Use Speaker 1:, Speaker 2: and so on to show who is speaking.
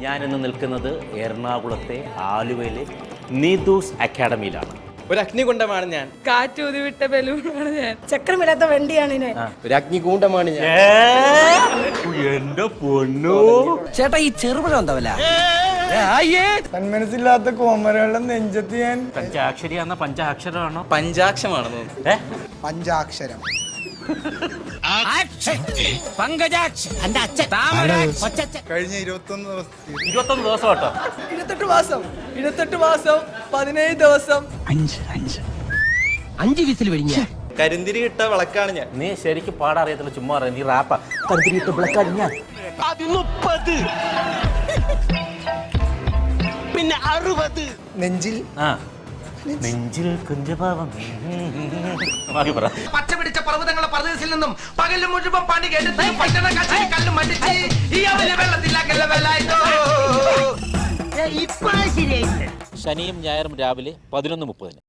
Speaker 1: ഞാനിന്ന് നിൽക്കുന്നത് എറണാകുളത്തെ ആലുവയിലെ നീതൂസ് അക്കാഡമിയിലാണ്.
Speaker 2: ഒരു അഗ്നികുണ്ഡമാണ് ഞാൻ.
Speaker 3: കാറ്റൂതിവിട്ട ബലൂണാണ് ഞാൻ.
Speaker 4: ചക്രമില്ലാത്ത വണ്ടിയാണ് ഞാൻ.
Speaker 2: ഒരു അഗ്നികുണ്ഡമാണ് ഞാൻ.
Speaker 1: എന്റെ പൊന്നോ
Speaker 5: ചേട്ടാ, ഈ ചെറുപഴം എന്താവല്ല?
Speaker 6: തന്മനസ്സില്ലാത്ത കോമരകളുടെ നെഞ്ചത്ത് ഞാൻ
Speaker 1: പഞ്ചാക്ഷരിയാണോ പഞ്ചാക്ഷരമാണോ?
Speaker 2: പഞ്ചാക്ഷമാണെന്ന്.
Speaker 6: പഞ്ചാക്ഷരം കഴിഞ്ഞ
Speaker 1: 21 ദിവസം കേട്ടോ.
Speaker 3: 28 മാസം 17 ദിവസം.
Speaker 5: 5 വിസിൽ കഴിഞ്ഞ
Speaker 2: കരിന്തിരി ഇട്ട വിളക്കാണ് ഞാൻ.
Speaker 1: നീ ശരിക്കും പാടറിയത്തില്ല, ചുമ്മാ അറിയാം. നീ റാപ്പാ. കരുതിയിട്ട് വിളക്കാടി ഞാൻ.
Speaker 5: പിന്നെ 60
Speaker 6: നെഞ്ചിൽ
Speaker 1: നെഞ്ചിൽ കുഞ്ചഭാവം. ബാക്കി പറ.
Speaker 5: പച്ച പിടിച്ച പർവ്വതങ്ങളെ പ്രദേശത്തിൽ നിന്നും പകലും മുഴുവൻ പണി കേട്ട് പട്ടണ കാശി കല്ലും മണ്ടിച്ച് ഈ അവലെ വെള്ളത്തിലാക്കല്ല വെള്ളായിട്ടോ.
Speaker 1: ശനിയും ഞായറും രാവിലെ 11:30.